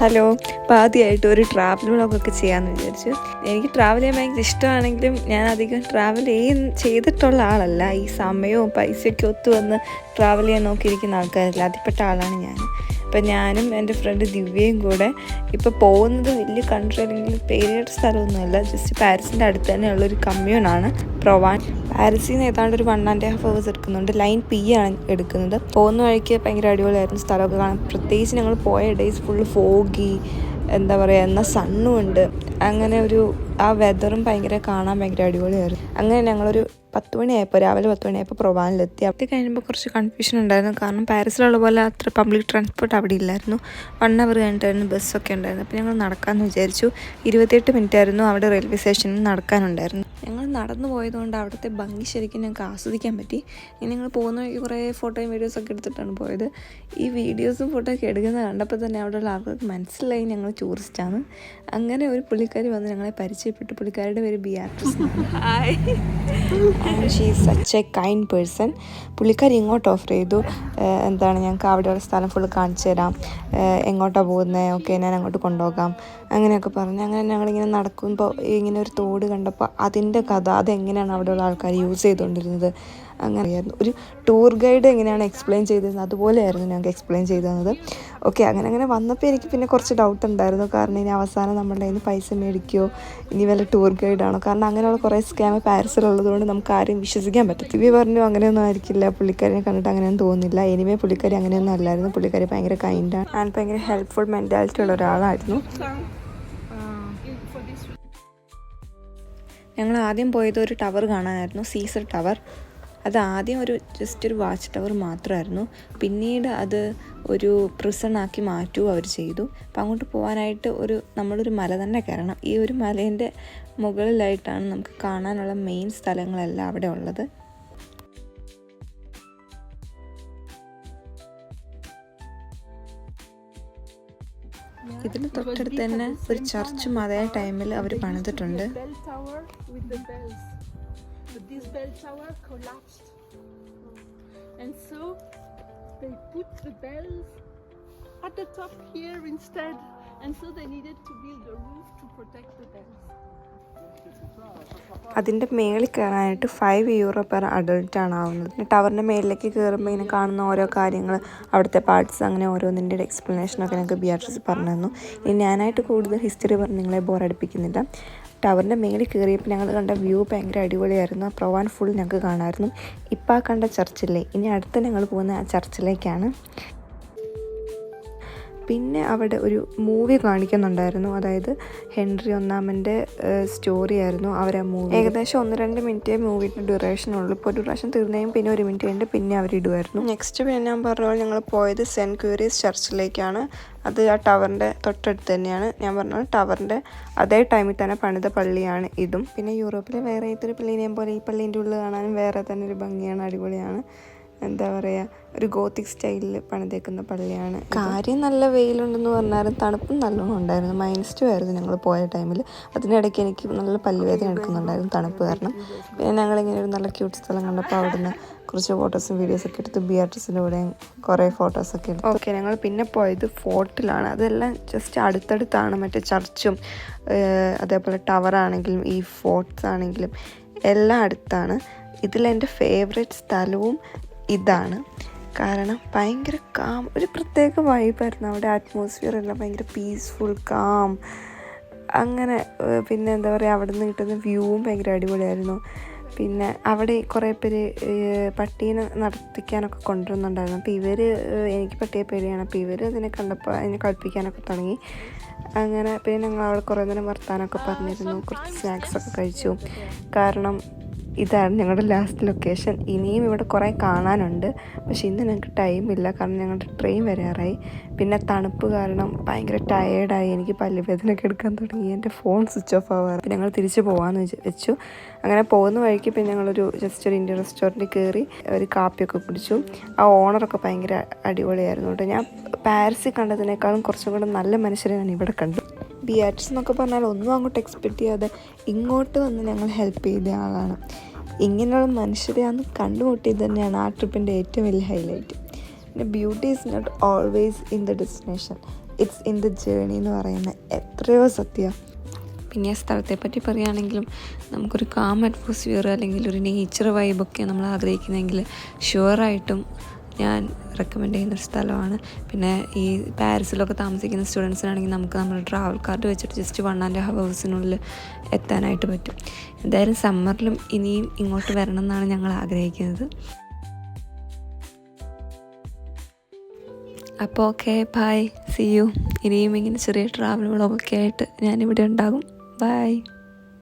Hello, അപ്പോൾ ആദ്യമായിട്ട് ഒരു ട്രാവൽ വ്ളോഗൊക്കെ ചെയ്യാമെന്ന് വിചാരിച്ചു. എനിക്ക് ട്രാവൽ ചെയ്യാൻ ഭയങ്കര ഇഷ്ടമാണെങ്കിലും ഞാൻ അധികം ട്രാവൽ ചെയ്തിട്ടുള്ള ആളല്ല. ഈ സമയവും പൈസയൊക്കെ ഒത്തു വന്ന് ട്രാവൽ ചെയ്യാൻ നോക്കിയിരിക്കുന്ന ആൾക്കാരല്ല, അതിൽപ്പെട്ട ആളാണ് ഞാൻ. അപ്പം ഞാനും എൻ്റെ ഫ്രണ്ട് ദിവ്യയും കൂടെ ഇപ്പോൾ പോകുന്നത് വലിയ കൺട്രി അല്ലെങ്കിൽ പേരിയുടെ സ്ഥലമൊന്നുമല്ല, ജസ്റ്റ് പാരീസിൻ്റെ അടുത്ത് തന്നെയുള്ളൊരു കമ്മ്യൂണാണ് പ്രൊവാൻ. പാരീസിൽ നിന്ന് ഏതാണ്ട് ഒരു 1.5 hours എടുക്കുന്നുണ്ട്. ലൈൻ പി ആണ് എടുക്കുന്നത്. പോകുന്ന വഴിക്ക് ഭയങ്കര അടിപൊളിയായിരുന്നു സ്ഥലമൊക്കെ കാണാൻ. പ്രത്യേകിച്ച് ഞങ്ങൾ പോയ ഡേയ്സ് ഫുള്ള് ഫോഗി, എന്താ പറയുക, എന്നാൽ സണ്ണും ഉണ്ട്. അങ്ങനെ ആ വെതറും കാണാൻ ഭയങ്കര അടിപൊളിയായിരുന്നു. അങ്ങനെ ഞങ്ങളൊരു 10 മണിയായപ്പോൾ, രാവിലെ 10 മണിയായപ്പോൾ പ്രൊവാനിലെത്തി. അവിടെ കഴിയുമ്പോൾ കുറച്ച് കൺഫ്യൂഷൻ ഉണ്ടായിരുന്നു. കാരണം പാരീസിലുള്ള പോലെ അത്ര പബ്ലിക് ട്രാൻസ്പോർട്ട് അവിടെ ഇല്ലായിരുന്നു. 1 hour കഴിഞ്ഞിട്ടായിരുന്നു ബസ്സൊക്കെ ഉണ്ടായിരുന്നു. അപ്പോൾ ഞങ്ങൾ നടക്കാമെന്ന് വിചാരിച്ചു. 28 മിനിറ്റ് ആയിരുന്നു അവിടെ റെയിൽവേ സ്റ്റേഷനിൽ നടക്കാനുണ്ടായിരുന്നു. ഞങ്ങൾ നടന്നു പോയതുകൊണ്ട് അവിടുത്തെ ഭംഗി ശരിക്കും ഞങ്ങൾക്ക് ആസ്വദിക്കാൻ പറ്റി. ഇനി ഞങ്ങൾ പോകുന്ന വഴിക്ക് കുറേ ഫോട്ടോയും വീഡിയോസൊക്കെ എടുത്തിട്ടാണ് പോയത്. ഈ വീഡിയോസും ഫോട്ടോ ഒക്കെ എടുക്കുന്നത് കണ്ടപ്പോൾ തന്നെ അവിടെയുള്ള ആൾക്കാർക്ക് മനസ്സിലായി ഞങ്ങൾ ടൂറിസ്റ്റാണ്. അങ്ങനെ ഒരു പുള്ളിക്കാരി വന്ന് ഞങ്ങളെ പരിചയപ്പെട്ടു. പുള്ളിക്കാരുടെ പേര് Beatrice. Hi, and she is such a kind person. പുള്ളിക്കാരി ഇങ്ങോട്ട് ഓഫർ ചെയ്തു, ഞങ്ങൾക്ക് അവിടെയുള്ള സ്ഥലം ഫുള്ള് കാണിച്ചു തരാം, എങ്ങോട്ടാണ് പോകുന്നത്, ഓക്കെ ഞാൻ അങ്ങോട്ട് കൊണ്ടുപോകാം, അങ്ങനെയൊക്കെ പറഞ്ഞു. അങ്ങനെ ഞങ്ങളിങ്ങനെ നടക്കുമ്പോൾ ഇങ്ങനെ ഒരു തോട് കണ്ടപ്പോൾ അതിൻ്റെ കഥ, അതെങ്ങനെയാണ് അവിടെയുള്ള ആൾക്കാർ യൂസ് ചെയ്തുകൊണ്ടിരുന്നത്, അങ്ങനെയായിരുന്നു. ഒരു ടൂർ ഗൈഡ് എങ്ങനെയാണ് എക്സ്പ്ലെയിൻ ചെയ്തിരുന്നത് അതുപോലെയായിരുന്നു ഞങ്ങൾക്ക് എക്സ്പ്ലെയിൻ ചെയ്തു തന്നത്. ഓക്കെ, അങ്ങനെ വന്നപ്പോൾ എനിക്ക് പിന്നെ കുറച്ച് ഡൗട്ട് ഉണ്ടായിരുന്നു. കാരണം ഇനി അവസാനം നമ്മളുടെ കയ്യിൽ നിന്ന് പൈസ മേടിക്കുമോ, ഇനി വല്ല ടൂർ ഗൈഡാണോ? കാരണം അങ്ങനെയുള്ള കുറേ സ്കാം പാരീസിലുള്ളതുകൊണ്ട് നമുക്ക് ആരെയും വിശ്വസിക്കാൻ പറ്റും. ഇവ പറഞ്ഞു അങ്ങനെയൊന്നും ആയിരിക്കില്ല, പുള്ളിക്കാരിനെ കണ്ടിട്ട് അങ്ങനെയൊന്നും തോന്നുന്നില്ല. എനിവേ പുള്ളിക്കാരി അങ്ങനെയൊന്നും അല്ലായിരുന്നു. പുള്ളിക്കാരി ഭയങ്കര കൈൻഡാണ് ആൻഡ് ഭയങ്കര ഹെൽപ്ഫുൾ മെൻറ്റാലിറ്റി ഉള്ള ഒരാളായിരുന്നു. ഞങ്ങൾ ആദ്യം പോയത് ഒരു ടവർ കാണാനായിരുന്നു, സീസർ ടവർ. അത് ആദ്യം ജസ്റ്റ് ഒരു വാച്ച് ടവർ മാത്രമായിരുന്നു. പിന്നീട് അത് ഒരു പ്രിസണാക്കി മാറ്റുകയും അവർ ചെയ്തു. അപ്പം അങ്ങോട്ട് പോകാനായിട്ട് നമ്മളൊരു മല തന്നെ കയറണം. ഈ ഒരു മലേൻ്റെ മുകളിലായിട്ടാണ് നമുക്ക് കാണാനുള്ള മെയിൻ സ്ഥലങ്ങളെല്ലാം അവിടെ ഉള്ളത്. ഇതിന് തൊട്ടടുത്ത് തന്നെ ഒരു ചർച്ചും അതേ ടൈമിൽ അവർ പണിതിട്ടുണ്ട്. But this bell tower collapsed, and so they put the bells at the top here instead, and so they needed to build a roof to protect the bells. അതിൻ്റെ മേളിൽ കയറാനായിട്ട് €5 പെർ അഡൾട്ടാണ് ആവുന്നത്. ടവറിൻ്റെ മേളിലേക്ക് കയറുമ്പോൾ ഇങ്ങനെ കാണുന്ന ഓരോ കാര്യങ്ങൾ, അവിടുത്തെ പാർട്സ്, അങ്ങനെ ഓരോന്നിൻ്റെ എക്സ്പ്ലനേഷനൊക്കെ ഞങ്ങൾക്ക് ബിയാട്രിസ് പറഞ്ഞു തന്നു. ഇനി ഞാനായിട്ട് കൂടുതൽ ഹിസ്റ്ററി പറഞ്ഞ് നിങ്ങളെ ബോറടിപ്പിക്കുന്നില്ല. ടവറിൻ്റെ മേളിൽ കയറിയപ്പോൾ ഞങ്ങൾ കണ്ട വ്യൂ ഭയങ്കര അടിപൊളിയായിരുന്നു. ആ പ്രൊവാൻ ഫുൾ ഞങ്ങൾക്ക് കാണാമായിരുന്നു. ഇപ്പോൾ ആ കണ്ട ചർച്ചില്ലേ, ഇനി അടുത്ത് ഞങ്ങൾ പോകുന്ന ആ ചർച്ചിലേക്കാണ്. പിന്നെ അവിടെ ഒരു മൂവി കാണിക്കുന്നുണ്ടായിരുന്നു, അതായത് ഹെൻറി 1 സ്റ്റോറി ആയിരുന്നു അവർ ആ മൂവി. ഏകദേശം 1-2 മിനിറ്റേ മൂവിയുടെ ഡ്യൂറേഷനുള്ളൂ. ഇപ്പോൾ ഒരു പ്രാവശ്യം തീർന്നേയും പിന്നെ 1 മിനിറ്റ് കഴിഞ്ഞിട്ട് പിന്നെ അവരിടുമായിരുന്നു. നെക്സ്റ്റ് പിന്നെ ഞാൻ പറഞ്ഞ ഞങ്ങൾ പോയത് സെൻറ്റ് ക്യൂരീസ് ചർച്ചിലേക്കാണ്. അത് ആ ടവറിൻ്റെ തൊട്ടടുത്ത് തന്നെയാണ്. ഞാൻ പറഞ്ഞത് ടവറിൻ്റെ അതേ ടൈമിൽ തന്നെ പണിത പള്ളിയാണ് ഇതും. പിന്നെ യൂറോപ്പിലെ വേറെ ഏതൊരു പള്ളീനെയും പോലെ ഈ പള്ളീൻ്റെ ഉള്ളിൽ കാണാനും വേറെ തന്നെ ഒരു ഭംഗിയാണ്, അടിപൊളിയാണ്. എന്താ പറയുക, ഒരു ഗോത്തിക് സ്റ്റൈലിൽ പണിതേക്കുന്ന പള്ളിയാണ്. കാര്യം നല്ല വെയിലുണ്ടെന്ന് പറഞ്ഞാലും തണുപ്പും നല്ലോണം ഉണ്ടായിരുന്നു. -2 ആയിരുന്നു ഞങ്ങൾ പോയ ടൈമിൽ. അതിനിടയ്ക്ക് എനിക്ക് നല്ല പല്ലുവേദന എടുക്കുന്നുണ്ടായിരുന്നു തണുപ്പ് കാരണം. പിന്നെ ഞങ്ങളിങ്ങനെ ഒരു നല്ല ക്യൂട്ട് സ്ഥലം കണ്ടപ്പോൾ അവിടുന്ന് കുറച്ച് ഫോട്ടോസും വീഡിയോസൊക്കെ എടുത്ത് ബിയാട്രിസിൻ്റെ കൂടെയും കുറേ ഫോട്ടോസൊക്കെ എടുത്തു. ഓക്കെ, ഞങ്ങൾ പിന്നെ പോയത് ഫോർട്ടിലാണ്. അതെല്ലാം ജസ്റ്റ് അടുത്തടുത്താണ്. മറ്റേ ചർച്ചും അതേപോലെ ടവറാണെങ്കിലും ഈ ഫോർട്ട്സ് ആണെങ്കിലും എല്ലാം അടുത്താണ്. ഇതിലെൻ്റെ ഫേവറേറ്റ് സ്ഥലവും ഇതാണ്. കാരണം ഭയങ്കര കാം, ഒരു പ്രത്യേക വൈബായിരുന്നു അവിടെ. അറ്റ്മോസ്ഫിയർ എല്ലാം ഭയങ്കര പീസ്ഫുൾ, കാം, അങ്ങനെ. പിന്നെ എന്താ പറയുക, അവിടെ നിന്ന് കിട്ടുന്ന വ്യൂവും ഭയങ്കര അടിപൊളിയായിരുന്നു. പിന്നെ അവിടെ കുറേ പേര് പട്ടീനെ നടത്തിക്കാനൊക്കെ കൊണ്ടുവരുന്നുണ്ടായിരുന്നു. അപ്പോൾ എനിക്ക് പട്ടിയെ പേടിയാണ്. അപ്പോൾ അതിനെ കണ്ടപ്പോൾ അതിനെ കളിപ്പിക്കാനൊക്കെ തുടങ്ങി. അങ്ങനെ പിന്നെ ഞങ്ങൾ അവിടെ കുറേ നേരം വർത്താനമൊക്കെ പറഞ്ഞിരുന്നു, കുറച്ച് സ്നാക്സൊക്കെ കഴിച്ചു. കാരണം ഇതാണ് ഞങ്ങളുടെ ലാസ്റ്റ് ലൊക്കേഷൻ. ഇനിയും ഇവിടെ കുറേ കാണാനുണ്ട്, പക്ഷേ ഇന്ന് ഞങ്ങൾക്ക് ടൈമില്ല, കാരണം ഞങ്ങളുടെ ട്രെയിൻ വരാറായി. പിന്നെ തണുപ്പ് കാരണം ഭയങ്കര ടയേർഡായി, എനിക്ക് പല്ലുവേദനയൊക്കെ എടുക്കാൻ തുടങ്ങി, എൻ്റെ ഫോൺ സ്വിച്ച് ഓഫ് ആവാറ്. പിന്നെ ഞങ്ങൾ തിരിച്ച് പോകാമെന്ന് വെച്ചു. അങ്ങനെ പോകുന്ന വഴിക്ക് പിന്നെ ഞങ്ങളൊരു ജസ്റ്റ് ഒരു ഇന്ത്യൻ റെസ്റ്റോറൻറ്റിൽ കയറി ഒരു കാപ്പിയൊക്കെ കുടിച്ചു. ആ ഓണറൊക്കെ ഭയങ്കര അടിപൊളിയായിരുന്നു കേട്ടോ. ഞാൻ പാരീസിൽ കണ്ടതിനേക്കാളും കുറച്ചും കൂടെ നല്ല മനുഷ്യരെ ഞാൻ ഇവിടെ കണ്ടു. ബിയാട്രിസ് എന്നൊക്കെ പറഞ്ഞാൽ ഒന്നും അങ്ങോട്ട് എക്സ്പെക്റ്റ് ചെയ്യാതെ ഇങ്ങോട്ട് വന്ന് ഞങ്ങൾ ഹെൽപ്പ് ചെയ്ത ആളാണ്. ഇങ്ങനെയുള്ള മനുഷ്യരെ അന്ന് കണ്ടുമുട്ടിയത് തന്നെയാണ് ആ ട്രിപ്പിൻ്റെ ഏറ്റവും വലിയ ഹൈലൈറ്റ്. പിന്നെ beauty is not always in the destination, it's in the journey എന്ന് പറയുന്നത് എത്രയോ സത്യമാണ്. പിന്നെ ആ സ്ഥലത്തെ പറ്റി പറയുകയാണെങ്കിലും നമുക്കൊരു കാം അറ്റ്മോസ്ഫിയർ അല്ലെങ്കിൽ ഒരു നേച്ചർ വൈബൊക്കെ നമ്മൾ ആഗ്രഹിക്കുന്നതെങ്കിൽ ഷുവറായിട്ടും ഞാൻ റെക്കമെൻഡ് ചെയ്യുന്നൊരു സ്ഥലമാണ്. പിന്നെ ഈ പാരീസിലൊക്കെ താമസിക്കുന്ന സ്റ്റുഡൻസിനാണെങ്കിൽ നമുക്ക് നമ്മുടെ ട്രാവൽ കാർഡ് വെച്ചിട്ട് ജസ്റ്റ് 1.5 hours എത്താനായിട്ട് പറ്റും. എന്തായാലും സമ്മറിലും ഇനിയും ഇങ്ങോട്ട് വരണം എന്നാണ് ഞങ്ങൾ ആഗ്രഹിക്കുന്നത്. അപ്പോൾ ഓക്കെ, ബൈ, സീ യു. ഇനിയും ഇങ്ങനെ ചെറിയ ട്രാവൽ വ്ളോഗൊക്കെ ആയിട്ട് ഞാനിവിടെ ഉണ്ടാകും. ബൈ.